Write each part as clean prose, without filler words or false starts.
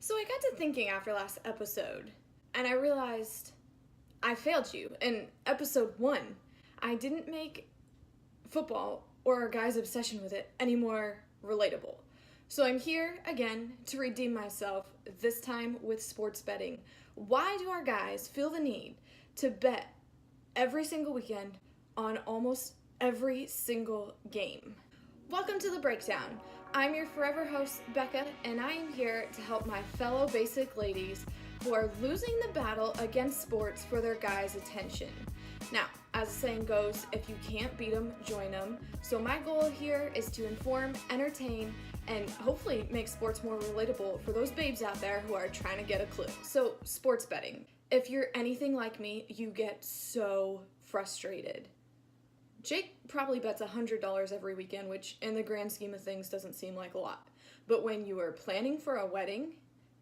So I got to thinking after last episode, and I realized I failed you. In episode 1, I didn't make football or our guy's obsession with it any more relatable. So I'm here again to redeem myself, this time with sports betting. Why do our guys feel the need to bet every single weekend on almost every single game? Welcome to The Breakdown. I'm your forever host, Becca, and I am here to help my fellow basic ladies who are losing the battle against sports for their guys' attention. Now, as the saying goes, if you can't beat them, join them. So my goal here is to inform, entertain, and hopefully make sports more relatable for those babes out there who are trying to get a clue. So, sports betting. If you're anything like me, you get so frustrated. Jake probably bets $100 every weekend, which in the grand scheme of things doesn't seem like a lot. But when you are planning for a wedding,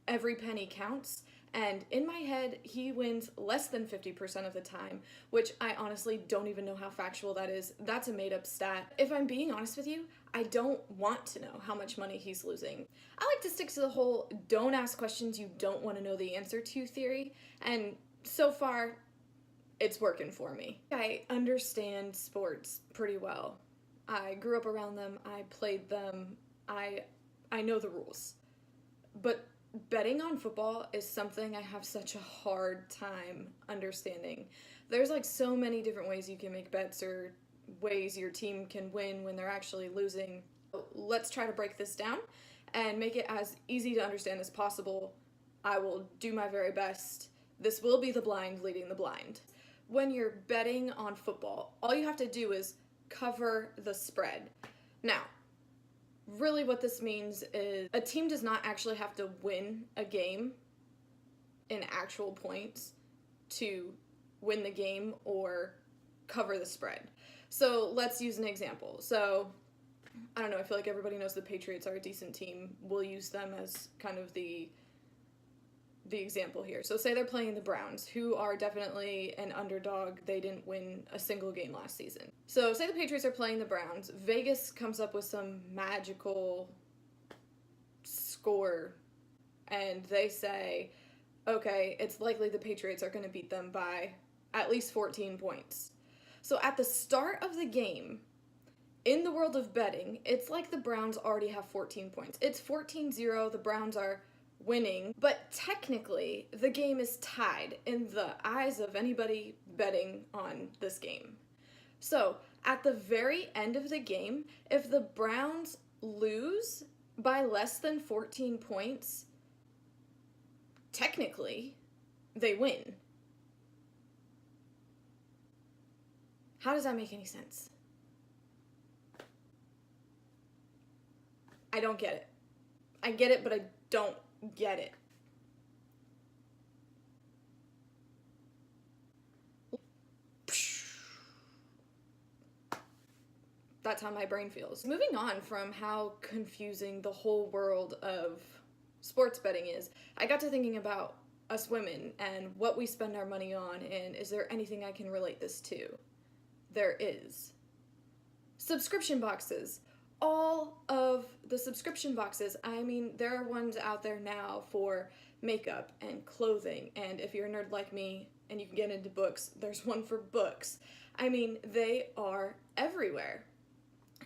every penny counts. And in my head, he wins less than 50% of the time, which I honestly don't even know how factual that is. That's a made-up stat. If I'm being honest with you, I don't want to know how much money he's losing. I like to stick to the whole don't ask questions you don't want to know the answer to theory, and so far, it's working for me. I understand sports pretty well. I grew up around them, I played them, I know the rules. But betting on football is something I have such a hard time understanding. There's like so many different ways you can make bets or ways your team can win when they're actually losing. Let's try to break this down and make it as easy to understand as possible. I will do my very best. This will be the blind leading the blind. When you're betting on football, all you have to do is cover the spread. Now, really what this means is a team does not actually have to win a game in actual points to win the game or cover the spread. So let's use an example. So, I don't know, I feel like everybody knows the Patriots are a decent team. We'll use them as kind of the example here. So say they're playing the Browns, who are definitely an underdog. They didn't win a single game last season. So say the Patriots are playing the Browns. Vegas comes up with some magical score, and they say, okay, it's likely the Patriots are going to beat them by at least 14 points. So at the start of the game, in the world of betting, it's like the Browns already have 14 points. It's 14-0, the Browns are winning, but technically the game is tied in the eyes of anybody betting on this game. So at the very end of the game, if the Browns lose by less than 14 points, technically they win. How does that make any sense? I don't get it. I get it, but I don't get it. That's how my brain feels. Moving on from how confusing the whole world of sports betting is, I got to thinking about us women and what we spend our money on, and is there anything I can relate this to? There is. Subscription boxes. All of the subscription boxes, I mean, there are ones out there now for makeup and clothing, and if you're a nerd like me and you can get into books, there's one for books. I mean, they are everywhere,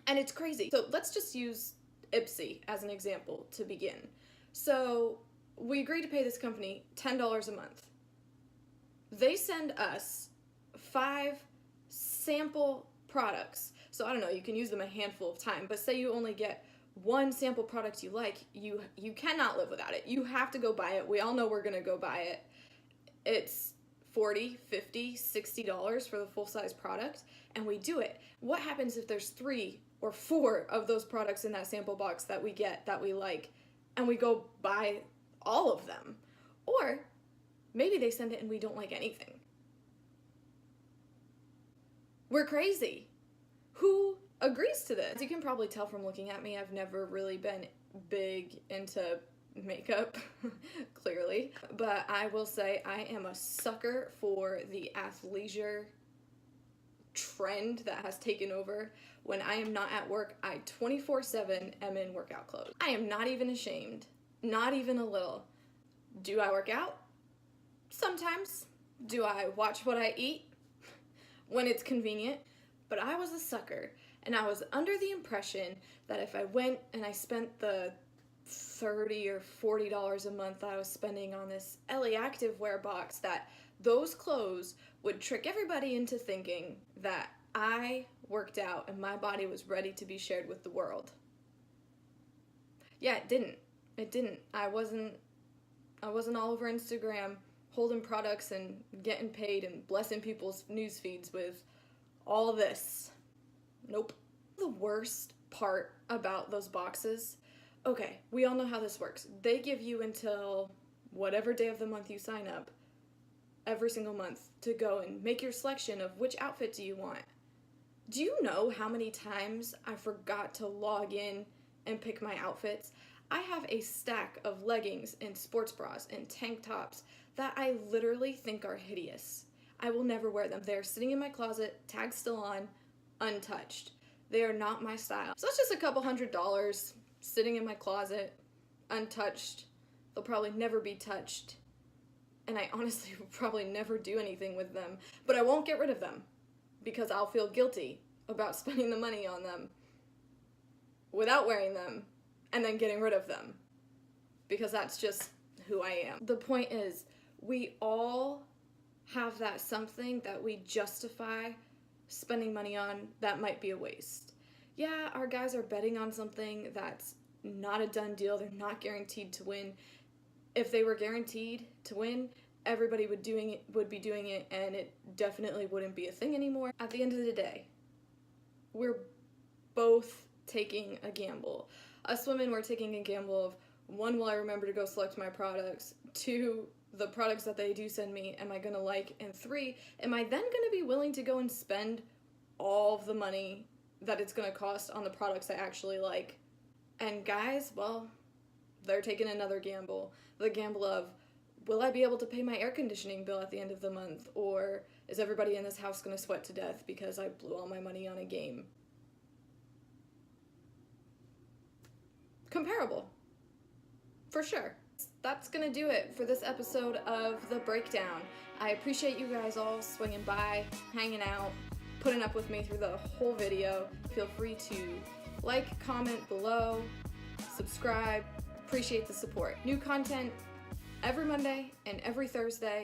and it's crazy. So let's just use Ipsy as an example to begin. So we agreed to pay this company $10 a month. They send us 5 sample products. So I don't know, you can use them a handful of times, but say you only get one sample product you like, you cannot live without it. You have to go buy it. We all know we're gonna go buy it. It's $40, $50, $60 for the full-size product, and we do it. What happens if there's 3 or 4 of those products in that sample box that we get that we like, and we go buy all of them? Or maybe they send it and we don't like anything. We're crazy. Who agrees to this? As you can probably tell from looking at me, I've never really been big into makeup, clearly. But I will say I am a sucker for the athleisure trend that has taken over. When I am not at work, I 24/7 am in workout clothes. I am not even ashamed, not even a little. Do I work out? Sometimes. Do I watch what I eat? When it's convenient. But I was a sucker, and I was under the impression that if I went and I spent the $30 or $40 a month I was spending on this LA Activewear box, that those clothes would trick everybody into thinking that I worked out and my body was ready to be shared with the world. Yeah, it didn't. It didn't. I wasn't all over Instagram holding products and getting paid and blessing people's news feeds with all this. Nope. The worst part about those boxes, okay, we all know how this works. They give you until whatever day of the month you sign up, every single month, to go and make your selection of which outfit do you want. Do you know how many times I forgot to log in and pick my outfits? I have a stack of leggings and sports bras and tank tops that I literally think are hideous. I will never wear them. They're sitting in my closet, tags still on, untouched. They are not my style. So it's just a couple $100 sitting in my closet, untouched. They'll probably never be touched. And I honestly will probably never do anything with them. But I won't get rid of them because I'll feel guilty about spending the money on them without wearing them and then getting rid of them, because that's just who I am. The point is, we all have that something that we justify spending money on that might be a waste. Yeah, our guys are betting on something that's not a done deal. They're not guaranteed to win. If they were guaranteed to win, everybody would be doing it, and it definitely wouldn't be a thing anymore. At the end of the day, we're both taking a gamble. Us women, we're taking a gamble of, one, will I remember to go select my products? 2, the products that they do send me, am I gonna like? And 3, am I then gonna be willing to go and spend all of the money that it's gonna cost on the products I actually like? And guys, well, they're taking another gamble. The gamble of, will I be able to pay my air conditioning bill at the end of the month? Or is everybody in this house gonna sweat to death because I blew all my money on a game? Comparable. For sure. That's gonna do it for this episode of The Breakdown. I appreciate you guys all swinging by, hanging out, putting up with me through the whole video. Feel free to like, comment below, subscribe. Appreciate the support. New content every Monday and every Thursday.